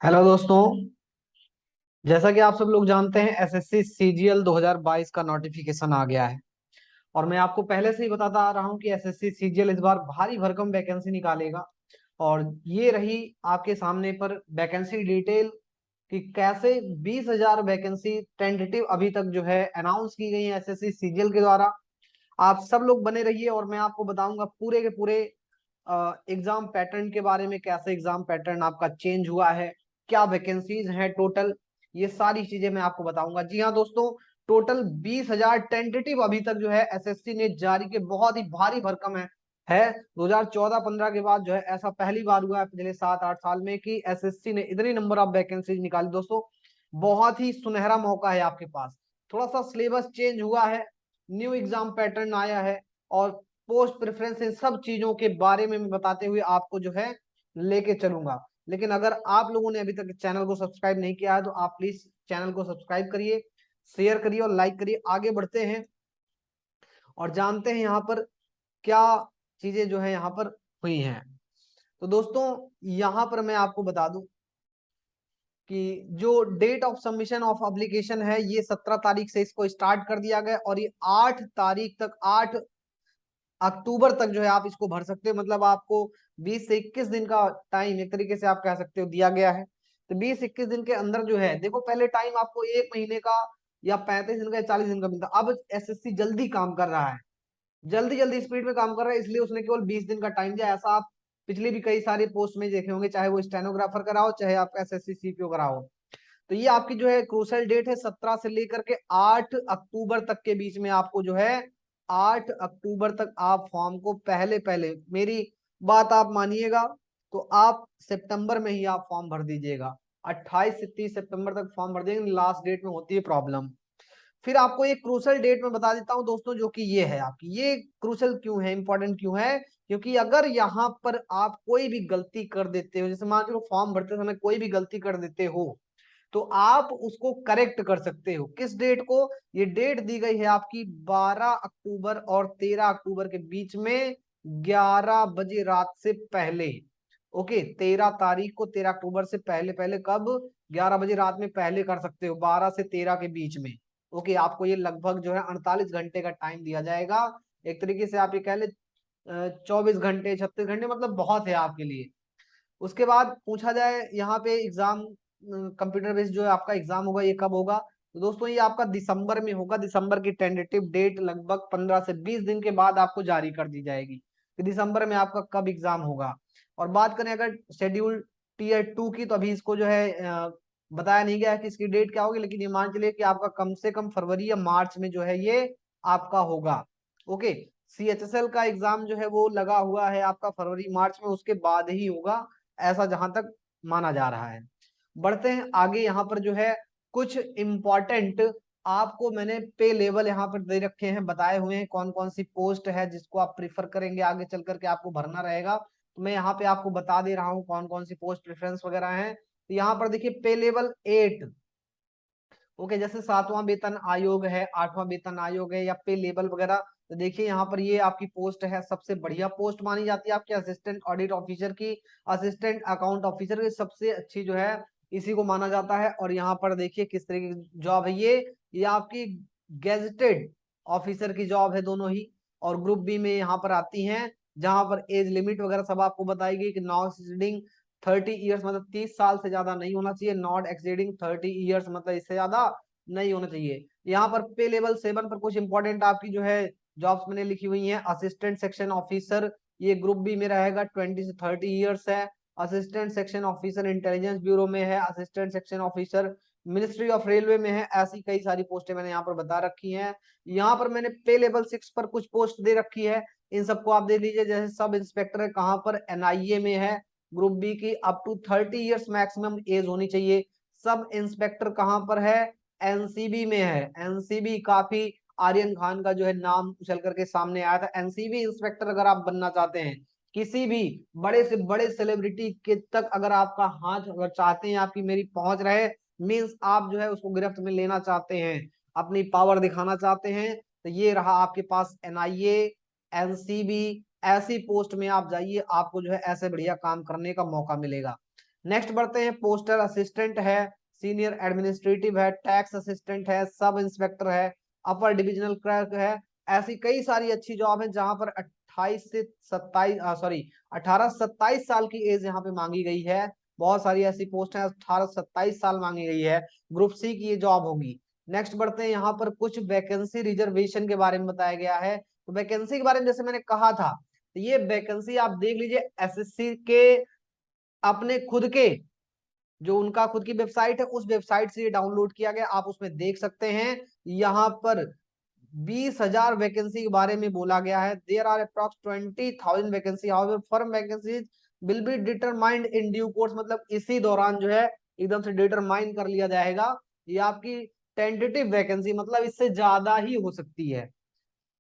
Hello दोस्तों। जैसा कि आप सब लोग जानते हैं एसएससी सीजीएल 2022 का नोटिफिकेशन आ गया है। और मैं आपको पहले से ही बताता आ रहा हूं कि एसएससी सीजीएल इस बार भारी भरकम वैकेंसी निकालेगा। और ये रही आपके सामने पर वैकेंसी डिटेल कि कैसे 20,000 वैकेंसी टेंटेटिव अभी तक जो है अनाउंस की गई है एसएससी सीजीएल के द्वारा। आप सब लोग बने रहिए और मैं आपको बताऊंगा पूरे के पूरे एग्जाम पैटर्न के बारे में, कैसे एग्जाम पैटर्न आपका चेंज हुआ है, क्या वैकेंसीज हैं टोटल, ये सारी चीजें मैं आपको बताऊंगा। जी हाँ दोस्तों, टोटल 20,000 टेंटेटिव अभी तक जो है एसएससी ने जारी के, बहुत ही भारी भरकम है 2014-15 के बाद जो है ऐसा पहली बार हुआ है पिछले 7-8 साल में कि एसएससी ने इतनी नंबर ऑफ वैकेंसीज निकाली। दोस्तों बहुत ही सुनहरा मौका है आपके पास। थोड़ा सा सिलेबस चेंज हुआ है, न्यू एग्जाम पैटर्न आया है, और पोस्ट प्रेफरेंस, इन सब चीजों के बारे में मैं बताते हुए आपको जो है लेके चलूंगा। लेकिन अगर आप लोगों ने अभी तक चैनल को सब्सक्राइब नहीं किया है तो आप प्लीज चैनल को सब्सक्राइब करिए, शेयर करिए और लाइक करिए। आगे बढ़ते हैं और जानते हैं यहाँ पर क्या चीजें जो है यहाँ पर हुई हैं। तो दोस्तों यहाँ पर मैं आपको बता दूं कि जो date of submission of application है ये 17 तारीख से इसको स्टार्ट कर दिया गया, और ये 8 तारीख तक, 8 अक्टूबर तक जो है आप इसको भर सकते हो। मतलब आपको 20 से 21 दिन का टाइम एक तरीके से आप कह सकते हो दिया गया है। तो 20-21 दिन के अंदर जो है, देखो पहले टाइम आपको 1 महीने का या 35 दिन का या 40 दिन का मिलता, अब एसएससी जल्दी काम कर रहा है, जल्दी जल्दी स्पीड में काम कर रहा है, इसलिए उसने केवल 20 दिन का टाइम दिया। ऐसा आप पिछली भी कई सारे पोस्ट में देखे होंगे, चाहे वो स्टेनोग्राफर का रहा हो चाहे आपका एसएससी सीपीओ का रहा हो। तो ये आपकी जो है क्रूशल डेट है, 17 से लेकर के 8 अक्टूबर तक के बीच में आपको जो है, 8 अक्टूबर तक आप फॉर्म को पहले पहले, मेरी बात आप मानिएगा, तो आप सितंबर में ही आप फॉर्म भर दीजिएगा। 28 से 30 सितंबर तक फॉर्म भर देंगे, लास्ट डेट में होती है प्रॉब्लम। फिर आपको एक क्रूशल डेट में बता देता हूं दोस्तों, जो कि ये है आपकी, ये क्रूशल क्यों है, इंपॉर्टेंट क्यों है, क्योंकि अगर यहाँ पर आप कोई भी गलती कर देते हो, जैसे मान लो फॉर्म भरते समय कोई भी गलती कर देते हो, तो आप उसको करेक्ट कर सकते हो। किस डेट को, ये डेट दी गई है आपकी 12 अक्टूबर और 13 अक्टूबर के बीच में, 11 बजे रात से पहले। ओके, 13 तारीख को, 13 अक्टूबर से पहले पहले, कब, 11 बजे रात में पहले कर सकते हो, 12 से 13 के बीच में। ओके, आपको ये लगभग जो है 48 घंटे का टाइम दिया जाएगा। एक तरीके से आप ये कह ले 24 घंटे, 36 घंटे, मतलब बहुत है आपके लिए। उसके बाद पूछा जाए यहाँ पे एग्जाम, कंप्यूटर बेस्ड जो है आपका एग्जाम होगा, ये कब होगा, तो दोस्तों ये आपका दिसंबर में होगा। दिसंबर की टेंटेटिव डेट लगभग 15 से 20 दिन के बाद आपको जारी कर दी जाएगी कि दिसंबर में आपका कब एग्जाम होगा। और बात करें अगर शेड्यूल टीयर 2 की, तो अभी इसको जो है बताया नहीं गया है कि इसकी डेट क्या होगी, लेकिन ये मान चलिए कि आपका कम से कम फरवरी या मार्च में जो है ये आपका होगा। ओके, सीएचएसएल का एग्जाम जो है वो लगा हुआ है आपका फरवरी मार्च में, उसके बाद ही होगा, ऐसा जहां तक माना जा रहा है। बढ़ते हैं आगे, यहाँ पर जो है कुछ इंपॉर्टेंट आपको मैंने पे लेवल यहाँ पर दे रखे हैं, बताए हुए हैं कौन कौन सी पोस्ट है जिसको आप प्रिफर करेंगे आगे चल करके आपको भरना रहेगा। तो मैं यहाँ पे आपको बता दे रहा हूँ कौन कौन सी पोस्ट प्रेफरेंस वगैरह है। तो यहाँ पर देखिए पे लेवल 8। ओके, जैसे 7वां वेतन आयोग है, 8वां वेतन आयोग है, या पे लेवल वगैरह, तो देखिए यहाँ पर ये आपकी पोस्ट है, सबसे बढ़िया पोस्ट मानी जाती है आपके असिस्टेंट ऑडिट ऑफिसर की, असिस्टेंट अकाउंट ऑफिसर की सबसे अच्छी जो है इसी को माना जाता है। और यहाँ पर देखिए किस तरह की जॉब है ये आपकी गेजेटेड ऑफिसर की जॉब है दोनों ही। और ग्रुप बी में यहाँ पर आती हैं, जहां पर एज लिमिट वगैरह सब आपको बताई गई कि नॉट एक्सीडिंग 30 ईयर्स, मतलब 30 साल से ज्यादा नहीं होना चाहिए, नॉट एक्सीडिंग 30 ईयर्स मतलब इससे ज्यादा नहीं होना चाहिए। यहाँ पर पे लेवल 7 पर कुछ इंपॉर्टेंट आपकी जो है जॉब्स मैंने लिखी हुई हैं। असिस्टेंट सेक्शन ऑफिसर, ये ग्रुप बी में रहेगा, 20 से 30 ईयर्स है। Assistant section officer intelligence bureau में है, assistant section officer ministry of railway में है। ऐसी कई सारी पोस्टें मैंने यहाँ पर बता रखी हैं। यहाँ पर मैंने पे लेवल 6 पर कुछ पोस्ट दे रखी है, इन सबको आप देख लीजिए। जैसे सब इंस्पेक्टर है, कहाँ पर, एनआईए में है, ग्रुप बी की up to 30 years maximum age होनी चाहिए। सब इंस्पेक्टर कहाँ पर है, एनसीबी में है। एनसीबी काफी, आर्यन खान का जो है नाम उछल करके सामने आया था। एनसीबी इंस्पेक्टर अगर आप बनना चाहते हैं, किसी भी बड़े से बड़े सेलिब्रिटी के तक अगर आपका हाथ, अगर चाहते हैं आपकी मेरी पहुंच रहे, मीन्स आप जो है उसको गिरफ्त में लेना चाहते हैं, अपनी पावर दिखाना चाहते हैं, तो ये रहा आपके पास एनआईए, एनसीबी, ऐसी पोस्ट में आप जाइए, आपको जो है ऐसे बढ़िया काम करने का मौका मिलेगा। नेक्स्ट बढ़ते हैं, पोस्टल असिस्टेंट है, सीनियर एडमिनिस्ट्रेटिव है, टैक्स असिस्टेंट है, सब इंस्पेक्टर है, अपर डिविजनल क्लर्क है। ऐसी कई सारी अच्छी जॉब है जहां पर 28 से 18 27 साल की एज यहाँ पे मांगी गई है। बहुत सारी ऐसी पोस्ट है 18 27 साल मांगी गई है। ग्रुप सी की ये जॉब होगी। नेक्स्ट बढ़ते हैं, यहाँ पर कुछ वैकेंसी रिजर्वेशन के बारे में बताया गया है। तो वैकेंसी के बारे में जैसे मैंने कहा था, तो ये वैकेंसी आप देख लीजिए एसएससी के अपने खुद के, जो उनका खुद की वेबसाइट है उस वेबसाइट से ये डाउनलोड किया गया, आप उसमें देख सकते हैं। यहाँ पर 20,000 वैकेंसी के बारे में बोला गया है। There are approx 20,000 vacancy, however firm vacancies will be determined in due course, मतलब इसी दौरान जो है एकदम से डिटरमाइन कर लिया जाएगा। ये आपकी टेंटेटिव वैकेंसी, मतलब इससे ज्यादा ही हो सकती है।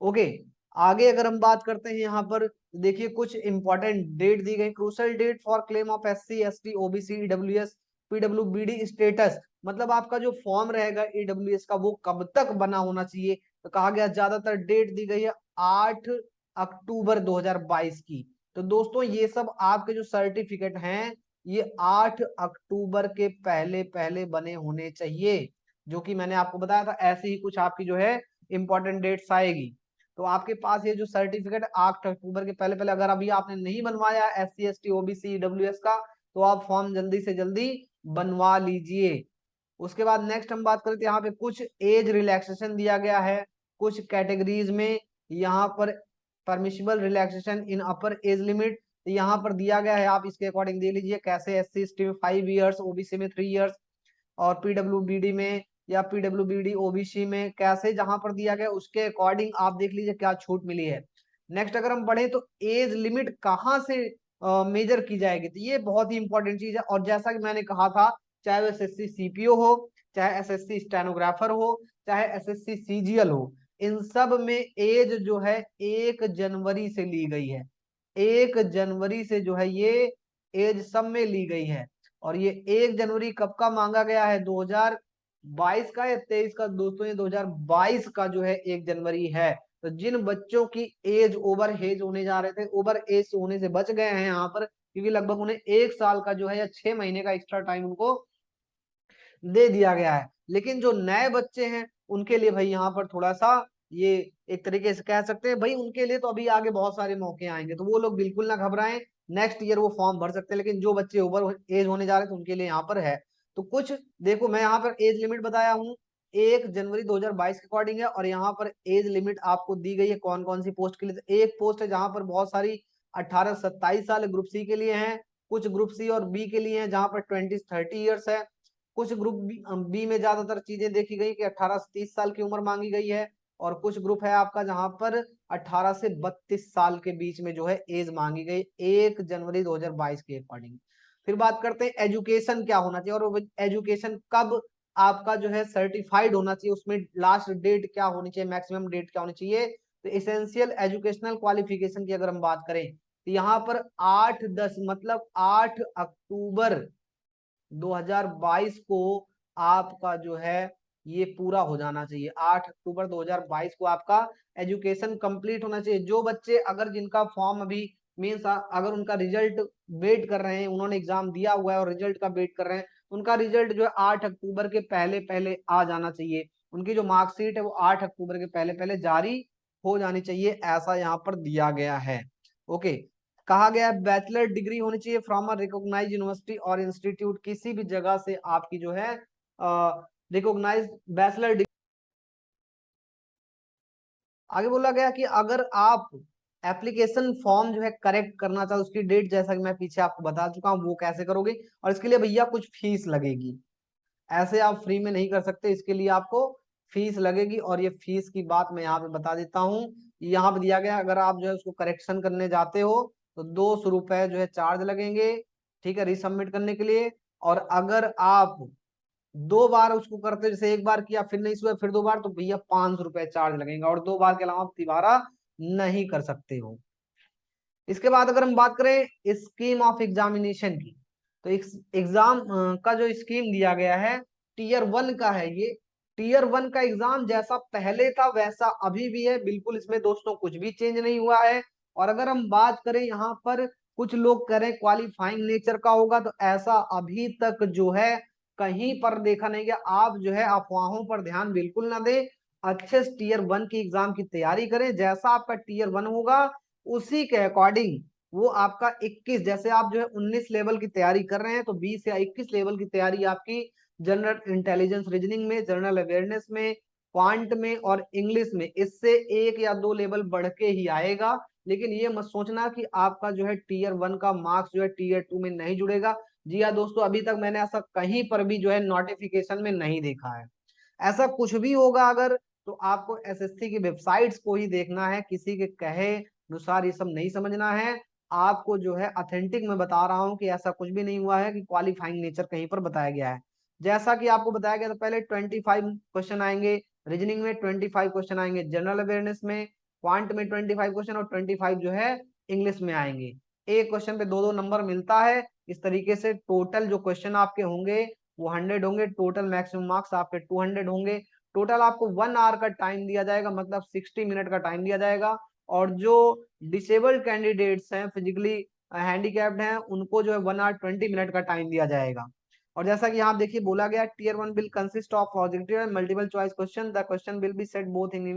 ओके, आगे अगर हम बात करते हैं, यहाँ पर देखिए कुछ इंपॉर्टेंट डेट दी गई। Crucial date for claim of SC ST OBC EWS पीडब्ल्यूबीडी स्टेटस, मतलब आपका जो फॉर्म रहेगा ईडब्ल्यूएस का वो कब तक बना होना चाहिए। तो कहा गया ज्यादातर डेट दी गई है 8 अक्टूबर 2022 की। तो दोस्तों ये सब आपके जो सर्टिफिकेट हैं ये 8 अक्टूबर के पहले पहले बने होने चाहिए, जो कि मैंने आपको बताया था। ऐसे ही कुछ आपकी जो है इंपॉर्टेंट डेट्स आएगी। तो आपके पास ये जो सर्टिफिकेट 8 अक्टूबर के पहले पहले, अगर अभी आपने नहीं बनवाया एससी एसटी ओबीसी ईडब्ल्यूएस का, तो आप फॉर्म जल्दी से जल्दी बनवा लीजिए। उसके बाद नेक्स्ट हम बात करते हैं, यहाँ पे कुछ एज रिलैक्सेशन दिया गया है कुछ कैटेगरीज में। यहाँ पर परमिशिबल रिलैक्सेशन इन अपर एज लिमिट यहाँ पर दिया गया है, आप इसके अकॉर्डिंग देख लीजिए कैसे। एससी एसटी में 5 ईयर्स, ओबीसी में 3 ईयर्स, और पीडब्ल्यूबीडी में या पीडब्ल्यूबीडी ओबीसी में कैसे जहां पर दिया गया उसके अकॉर्डिंग आप देख लीजिए क्या छूट मिली है। नेक्स्ट अगर हम बढ़े तो एज लिमिट कहाँ से मेजर की जाएगी, तो ये बहुत ही इंपॉर्टेंट चीज है। और जैसा कि मैंने कहा था, चाहे वो एसएससी सीपीओ हो, चाहे एसएससी स्टेनोग्राफर हो, चाहे एसएससी सीजीएल हो, इन सब में एज जो है 1 जनवरी से ली गई है। 1 जनवरी से जो है ये एज सब में ली गई है। और ये 1 जनवरी कब का मांगा गया है, 2022 का या 23 का दोस्तों, ये 2022 का जो है 1 जनवरी है। तो जिन बच्चों की एज ओवर एज होने जा रहे थे, ओवर एज होने से बच गए हैं यहाँ पर, क्योंकि लगभग उन्हें 1 साल का जो है या 6 महीने का एक्स्ट्रा टाइम उनको दे दिया गया है। लेकिन जो नए बच्चे हैं उनके लिए भाई यहाँ पर थोड़ा सा ये एक तरीके से कह सकते हैं भाई, उनके लिए तो अभी आगे बहुत सारे मौके आएंगे, तो वो लोग बिल्कुल ना घबराएं। नेक्स्ट ईयर वो फॉर्म भर सकते हैं। लेकिन जो बच्चे ओवर एज होने जा रहे हैं तो उनके लिए यहाँ पर है। तो कुछ देखो, मैं यहाँ पर एज लिमिट बताया हूँ 1 जनवरी 2022 के अकॉर्डिंग है। और यहाँ पर एज लिमिट आपको दी गई है कौन कौन सी पोस्ट के लिए। तो एक पोस्ट है जहां पर बहुत सारी 18 से 27 साल ग्रुप सी के लिए है, कुछ ग्रुप सी और बी के लिए है जहां पर 20 से 30 ईयर्स है। कुछ ग्रुप बी में ज्यादातर चीजें देखी गई कि 18 से 30 साल की उम्र मांगी गई है। और कुछ ग्रुप है आपका जहां पर 18 से 32 साल के बीच में जो है एज मांगी गई 1 जनवरी 2022 के अकॉर्डिंग। फिर बात करते हैं एजुकेशन क्या होना चाहिए, और एजुकेशन कब आपका जो है सर्टिफाइड होना चाहिए, उसमें लास्ट डेट क्या होनी चाहिए, मैक्सिमम डेट क्या होनी चाहिए। तो एसेंशियल एजुकेशनल क्वालिफिकेशन की अगर हम बात करें, तो यहाँ पर 8-10 मतलब 8 अक्टूबर 2022 को आपका जो है ये पूरा हो जाना चाहिए। 8 अक्टूबर 2022 को आपका एजुकेशन कंप्लीट होना चाहिए। जो बच्चे अगर जिनका फॉर्म अभी मीन्स अगर उनका रिजल्ट वेट कर रहे हैं, उन्होंने एग्जाम दिया हुआ है और रिजल्ट का वेट कर रहे हैं, उनका रिजल्ट जो है 8 अक्टूबर के पहले पहले आ जाना चाहिए। उनकी जो मार्कशीट है वो 8 अक्टूबर के पहले पहले जारी हो जानी चाहिए, ऐसा यहाँ पर दिया गया है। ओके, कहा गया है बैचलर डिग्री होनी चाहिए फ्रॉम अ रिकॉग्नाइज यूनिवर्सिटी और इंस्टीट्यूट, किसी भी जगह से आपकी जो है रिकॉग्नाइज बैचलर डिग्री। आगे बोला गया कि अगर आप एप्लीकेशन फॉर्म जो है करेक्ट करना चाहो, उसकी डेट जैसा कि मैं पीछे आपको बता चुका हूँ वो कैसे करोगे। और इसके लिए भैया कुछ फीस लगेगी, ऐसे आप फ्री में नहीं कर सकते, इसके लिए आपको फीस लगेगी। और ये फीस की बात मैं यहाँ पे बता देता हूँ। यहाँ पे दिया गया अगर आप जो है उसको करेक्शन करने जाते हो तो 200 रुपए जो है चार्ज लगेंगे, ठीक है, रिसबमिट करने के लिए। और अगर आप 2 बार उसको करते हो, जैसे एक बार किया फिर नहीं हुआ फिर 2 बार, तो भैया 500 रुपए चार्ज लगेंगे। और 2 बार के अलावा आप दोबारा नहीं कर सकते हो। इसके बाद अगर हम बात करें स्कीम ऑफ एग्जामिनेशन की, तो एग्जाम का जो स्कीम दिया गया है टीयर 1 का है ये। टीयर 1 का एग्जाम जैसा पहले था वैसा अभी भी है, बिल्कुल इसमें दोस्तों कुछ भी चेंज नहीं हुआ है। और अगर हम बात करें यहाँ पर कुछ लोग कह रहे हैं क्वालिफाइंग नेचर का होगा, तो ऐसा अभी तक जो है कहीं पर देखा नहीं गया। आप जो है अफवाहों पर ध्यान बिल्कुल ना दें, अच्छे से टीयर 1 की एग्जाम की तैयारी करें। जैसा आपका टीयर 1 होगा उसी के अकॉर्डिंग वो आपका 21, जैसे आप जो है 19 लेवल की तैयारी कर रहे हैं, तो 20 या 21 लेवल की तैयारी आपकी जनरल इंटेलिजेंस रीजनिंग में, जनरल अवेयरनेस में, क्वांट में और इंग्लिश में, इससे 1 या 2 लेवल बढ़ के ही आएगा। लेकिन ये मत सोचना कि आपका जो है टीयर 1 का मार्क्स जो है टीयर 2 में नहीं जुड़ेगा। जी हाँ दोस्तों, अभी तक मैंने ऐसा कहीं पर भी जो है नोटिफिकेशन में नहीं देखा है। ऐसा कुछ भी होगा अगर, तो आपको एसएससी की वेबसाइट्स को ही देखना है, किसी के कहे अनुसार ये सब नहीं समझना है। आपको जो है ऑथेंटिक मैं बता रहा हूँ कि ऐसा कुछ भी नहीं हुआ है कि क्वालिफाइंग नेचर कहीं पर बताया गया है। जैसा कि आपको बताया गया था, पहले 25 क्वेश्चन आएंगे रीजनिंग में, 25 क्वेश्चन आएंगे जनरल अवेयरनेस में, क्वांट में 25 क्वेश्चन और 25 जो है इंग्लिश में आएंगे। एक क्वेश्चन पे 2-2 नंबर मिलता है। इस तरीके से टोटल जो क्वेश्चन आपके होंगे वो 100 होंगे, टोटल मैक्सिमम मार्क्स आपके 200 होंगे। टोटल आपको 1 आवर का टाइम दिया जाएगा, मतलब 60 मिनट का टाइम दिया जाएगा। और जो डिसेबल्ड कैंडिडेट्स हैं, फिजिकली हैंडीकैप्ड हैं, उनको जो है 1 आवर 20 मिनट का टाइम दिया जाएगा। और जैसा कि यहाँ देखिए बोला गया, tier 1 will consist of objective and multiple choice question. The question will be set both in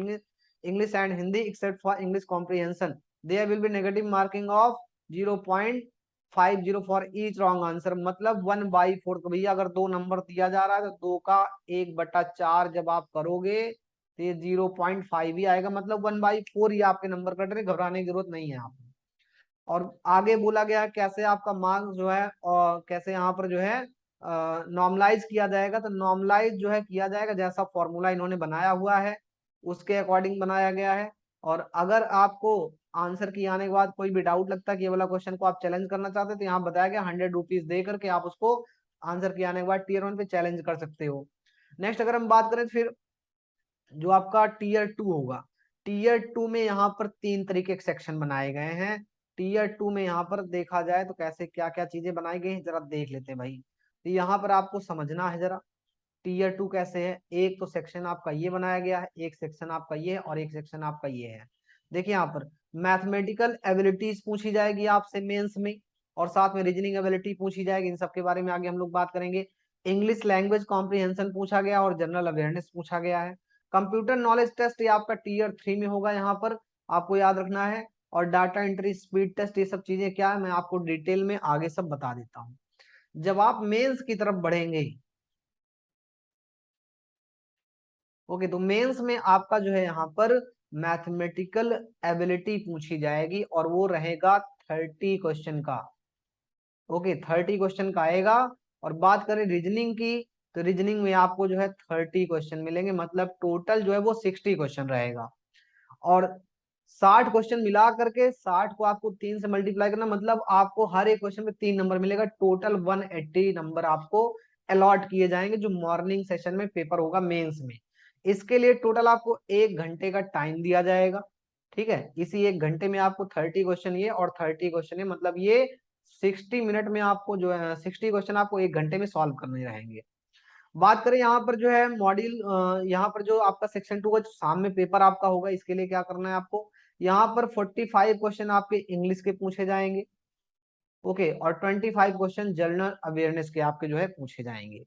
English and Hindi except for English comprehension. There will be negative marking of 0.50 for each wrong answer, मतलब 1/4। तो भैया अगर 2 number दिया जा रहा है तो 2 का 1/4 जब आप करोगे तो ये 0.5 ही आएगा, मतलब 1/4 ही आपके नंबर कट रहे, घबराने की जरूरत नहीं है आप। और आगे बोला गया कैसे आपका मार्क्स जो है और कैसे यहाँ पर जो है नॉर्मलाइज किया जाएगा। तो नॉर्मलाइज जो है किया जाएगा जैसा फॉर्मूला इन्होंने बनाया हुआ है उसके अकॉर्डिंग बनाया गया है। और अगर आपको आंसर की आने के बाद कोई भी डाउट लगता है कि ये वाला क्वेश्चन को आप चैलेंज करना चाहते हैं, तो यहाँ बताया गया 100 रुपीज दे करके आप उसको आंसर की आने के बाद टीयर 1 पे चैलेंज कर सकते हो। नेक्स्ट अगर हम बात करें फिर जो आपका टीयर 2 होगा, टीयर 2 में यहाँ पर 3 तरीके के सेक्शन बनाए गए हैं। टीयर 2 में यहाँ पर देखा जाए तो कैसे क्या क्या चीजें बनाई गई हैं जरा देख लेते हैं भाई। तो यहाँ पर आपको समझना है जरा टीयर 2 कैसे है। एक तो सेक्शन आपका ये बनाया गया है, एक सेक्शन आपका ये है और एक सेक्शन आपका ये है। देखिए यहाँ पर मैथमेटिकल एबिलिटीज पूछी जाएगी आपसे मेंस में, और साथ में रीजनिंग एबिलिटी पूछी जाएगी। इन सबके बारे में आगे हम लोग बात करेंगे। इंग्लिश लैंग्वेज कॉम्प्रिहेंशन पूछा गया और जनरल अवेयरनेस पूछा गया है। कंप्यूटर नॉलेज टेस्ट ये आपका टीयर 3 में होगा, यहाँ पर आपको याद रखना है। और डाटा एंट्री स्पीड टेस्ट ये सब चीजें क्या है मैं आपको डिटेल में आगे सब बता देता हूँ जब आप मेंस की तरफ बढ़ेंगे। ओके, तो मेंस में आपका जो है यहाँ पर मैथमेटिकल एबिलिटी पूछी जाएगी और वो रहेगा 30 क्वेश्चन का। ओके, 30 क्वेश्चन का आएगा। और बात करें रीजनिंग की, तो रीजनिंग में आपको जो है 30 क्वेश्चन मिलेंगे, मतलब टोटल जो है वो 60 क्वेश्चन रहेगा। और 60 क्वेश्चन मिला करके 60 को आपको 3 से मल्टीप्लाई करना, मतलब आपको हर एक क्वेश्चन में 3 नंबर मिलेगा। टोटल 180 नंबर आपको अलॉट किए जाएंगे जो मॉर्निंग सेशन में पेपर होगा मेंस में। इसके लिए टोटल आपको 1 घंटे का टाइम दिया जाएगा। ठीक है, इसी 1 घंटे में आपको 30 क्वेश्चन ये और 30 क्वेश्चन ये, मतलब ये 60 मिनट में आपको जो है 60 क्वेश्चन आपको 1 घंटे में सॉल्व करने रहेंगे। बात करें यहाँ पर जो है मॉड्यूल, यहाँ पर जो आपका सेक्शन 2 का जो सामने पेपर आपका होगा, इसके लिए क्या करना है आपको, यहाँ पर 45 क्वेश्चन आपके इंग्लिश के पूछे जाएंगे। ओके, और 25 क्वेश्चन जनरल अवेयरनेस के आपके जो है पूछे जाएंगे।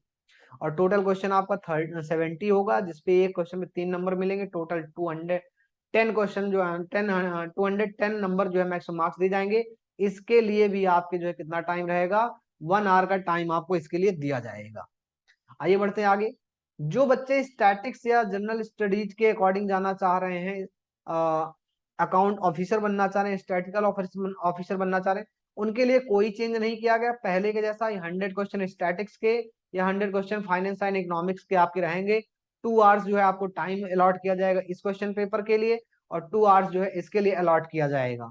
और टोटल क्वेश्चन आपका 70 होगा, जिसपे एक क्वेश्चन में 3 नंबर मिलेंगे। टोटल 210 क्वेश्चन जो है 210 नंबर जो है मैक्सिमम मार्क्स दिए जाएंगे। इसके लिए भी आपके जो है कितना टाइम रहेगा, 1 आवर का टाइम आपको इसके लिए दिया जाएगा। आइए बढ़ते हैं आगे। जो बच्चे स्टैटिक्स या जनरल स्टडीज के अकॉर्डिंग जाना चाह रहे हैं, अकाउंट ऑफिसर बनना चाह रहे हैं, स्टैटिकल ऑफिसर बनना चाह रहे हैं, उनके लिए कोई चेंज नहीं किया गया। पहले के जैसा 100 क्वेश्चन स्टैटिक्स के या 100 क्वेश्चन फाइनेंस एंड इकोनॉमिक्स के आपके रहेंगे। 2 आवर्स जो है आपको टाइम अलॉट किया जाएगा इस क्वेश्चन पेपर के लिए, और 2 आवर्स जो है इसके लिए अलॉट किया जाएगा।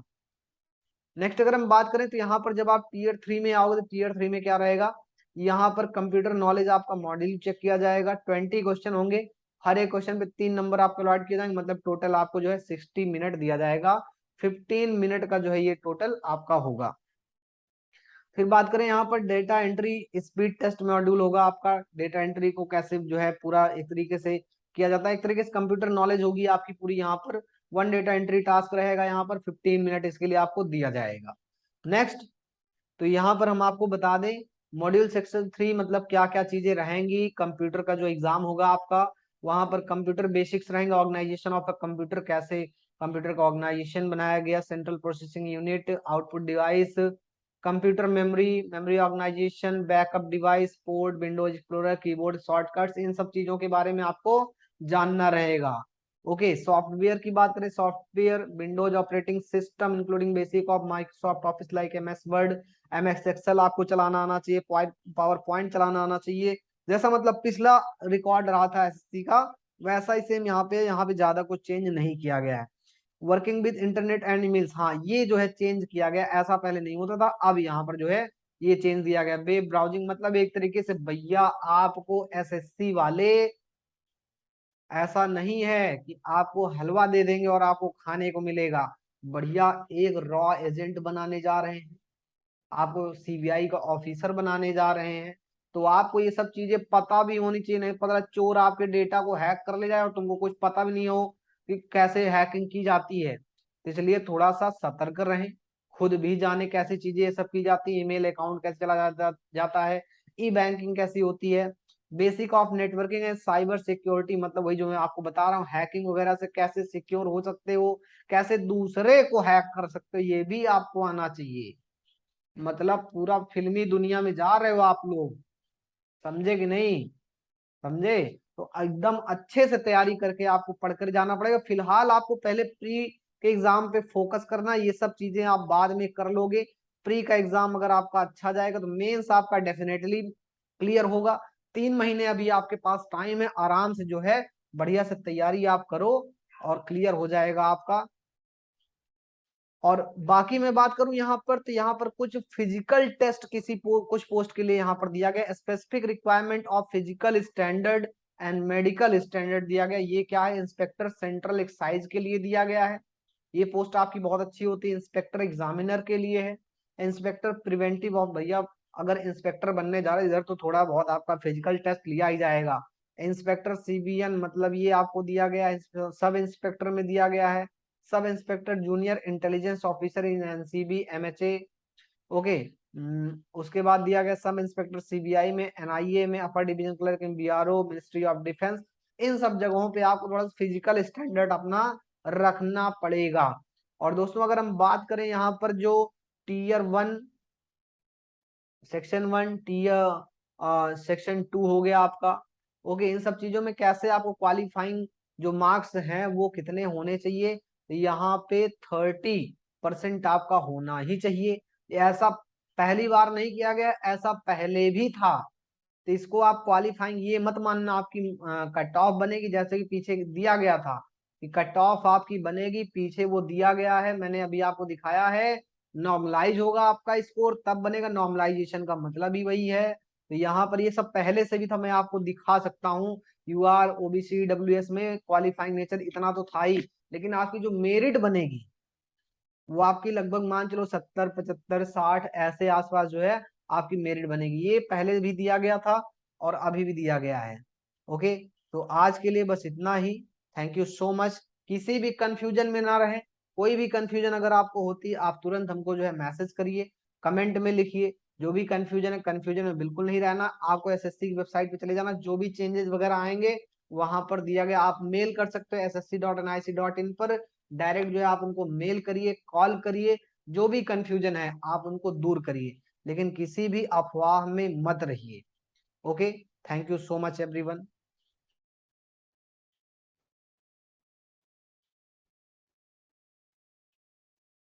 नेक्स्ट अगर हम बात करें तो यहाँ पर जब आप टीयर 3 में आओगे तो टीयर 3 में क्या रहेगा, यहाँ पर कंप्यूटर नॉलेज आपका मॉड्यूल चेक किया जाएगा। 20 क्वेश्चन होंगे, हर एक क्वेश्चन पे 3 नंबर आपको अलॉट किए जाएंगे, मतलब टोटल आपको जो है 60 मिनट दिया जाएगा। 15 मिनट का जो है ये टोटल आपका होगा। फिर बात करें यहाँ पर data entry speed test module होगा आपका। डेटा एंट्री को कैसे जो है पूरा एक तरीके से किया जाता है, एक तरीके से कंप्यूटर नॉलेज होगी आपकी पूरी। यहाँ पर 1 डेटा एंट्री टास्क रहेगा, यहाँ पर 15 मिनट इसके लिए आपको दिया जाएगा। नेक्स्ट तो यहाँ पर हम आपको बता दें, मॉड्यूल सेक्शन 3 मतलब क्या क्या चीजें रहेंगी। कंप्यूटर का जो एग्जाम होगा आपका, वहां पर कंप्यूटर बेसिक्स रहेंगे, ऑर्गेनाइजेशन ऑफ अ कंप्यूटर, कैसे कंप्यूटर का ऑर्गेनाइजेशन बनाया गया, central processing unit, output device, computer memory, memory organisation, backup device, port, Windows Explorer, keyboard shortcuts, इन सब चीजों के बारे में आपको जानना रहेगा। ओके, सॉफ्टवेयर की बात करें, software Windows operating system including basic of Microsoft Office like MS Word, MS Excel आपको चलाना आना चाहिए, पावर पॉइंट चलाना आना चाहिए। जैसा मतलब पिछला रिकॉर्ड रहा था एसएससी का, वैसा ही सेम यहाँ पे ज्यादा कुछ चेंज नहीं किया गया है। Working with internet and emails, हाँ ये जो है चेंज किया गया, ऐसा पहले नहीं होता था, अब यहाँ पर जो है ये चेंज दिया गया। वेब ब्राउजिंग मतलब एक तरीके से भैया आपको एसएससी वाले, ऐसा नहीं है कि आपको हलवा दे देंगे और आपको खाने को मिलेगा, बढ़िया एक रॉ एजेंट बनाने जा रहे हैं, आपको सीबीआई का ऑफिसर बनाने जा रहे हैं। तो आपको ये सब चीजें पता भी होनी चाहिए, नहीं पता चोर आपके डेटा को हैक कर ले जाए और तुमको कुछ पता भी नहीं हो कि कैसे हैकिंग की जाती है। तो इसलिए थोड़ा सा सतर्क रहें, खुद भी जाने कैसी चीजें ये सब की जाती है, ईमेल अकाउंट कैसे चला जाता है, ई बैंकिंग कैसी होती है, basic of networking and cyber security, मतलब वही जो मैं आपको बता रहा हूँ, हैकिंग वगैरह से कैसे सिक्योर हो सकते हो, कैसे दूसरे को हैक कर सकते हो, ये भी आपको आना चाहिए। मतलब पूरा फिल्मी दुनिया में जा रहे हो आप लोग, समझे कि नहीं समझे? तो एकदम अच्छे से तैयारी करके आपको पढ़कर जाना पड़ेगा। फिलहाल आपको पहले प्री के एग्जाम पे फोकस करना, ये सब चीजें आप बाद में कर लोगे। प्री का एग्जाम अगर आपका अच्छा जाएगा तो मेंस आपका डेफिनेटली क्लियर होगा। 3 महीने अभी आपके पास टाइम है, आराम से जो है बढ़िया से तैयारी आप करो और क्लियर हो जाएगा आपका। और बाकी मैं बात करूं यहाँ पर, तो यहाँ पर कुछ फिजिकल टेस्ट कुछ पोस्ट के लिए यहाँ पर दिया गया, specific requirement of physical standard and medical standard दिया गया। ये क्या है? इंस्पेक्टर सेंट्रल एक्साइज के लिए दिया गया है। ये पोस्ट आपकी बहुत अच्छी होती है। इंस्पेक्टर एग्जामिनर के लिए है। इंस्पेक्टर प्रिवेंटिव ऑफ, भैया अगर इंस्पेक्टर बनने जा रहे हैं इधर तो थोड़ा बहुत आपका फिजिकल टेस्ट लिया ही जाएगा। इंस्पेक्टर सीबीएन मतलब ये आपको दिया गया है, सब इंस्पेक्टर में दिया गया है। Sub inspector junior intelligence officer in NCB MHA. Okay, उसके बाद दिया गया सब इंस्पेक्टर सीबीआई में, एनआईए में, upper division clerk in BRO, ministry of defence. इन सब जगहों पे आपको थोड़ा फिजिकल स्टैंडर्ड अपना रखना पड़ेगा। और दोस्तों अगर हम बात करें यहाँ पर जो टीयर 1, सेक्शन 1, सेक्शन 2 हो गया आपका। ओके, इन सब चीजों में कैसे आपको क्वालिफाइंग जो मार्क्स हैं वो कितने होने चाहिए, तो यहाँ पे 30% आपका होना ही चाहिए। ऐसा पहली बार नहीं किया गया, ऐसा पहले भी था। तो इसको आप क्वालिफाइंग ये मत मानना आपकी कट ऑफ बनेगी, जैसे कि पीछे दिया गया था कि कट ऑफ आपकी बनेगी, पीछे वो दिया गया है, मैंने अभी आपको दिखाया है। नॉर्मलाइज होगा आपका स्कोर तब बनेगा, नॉर्मलाइजेशन का मतलब ही वही है। तो यहाँ पर ये सब पहले से भी था, मैं आपको दिखा सकता हूँ। यूआर ओबीसी डब्ल्यूएस में क्वालिफाइंग नेचर इतना तो था ही, लेकिन आपकी जो मेरिट बनेगी वो आपकी लगभग मान चलो 70 75 60 ऐसे आसपास जो है आपकी मेरिट बनेगी। ये पहले भी दिया गया था और अभी भी दिया गया है। ओके, तो आज के लिए बस इतना ही। Thank you so much. किसी भी कंफ्यूजन में ना रहे, कोई भी कंफ्यूजन अगर आपको होती है आप तुरंत हमको जो है मैसेज करिए, कमेंट में लिखिए। जो भी कंफ्यूजन है, कंफ्यूजन में बिल्कुल नहीं रहना, आपको एसएससी की वेबसाइट पे चले जाना, जो भी चेंजेस वगैरह आएंगे वहां पर दिया गया, आप मेल कर सकते हो ssc.nic.in पर। डायरेक्ट जो है आप उनको मेल करिए, कॉल करिए, जो भी कंफ्यूजन है आप उनको दूर करिए, लेकिन किसी भी अफवाह में मत रहिए। Okay, thank you so much everyone.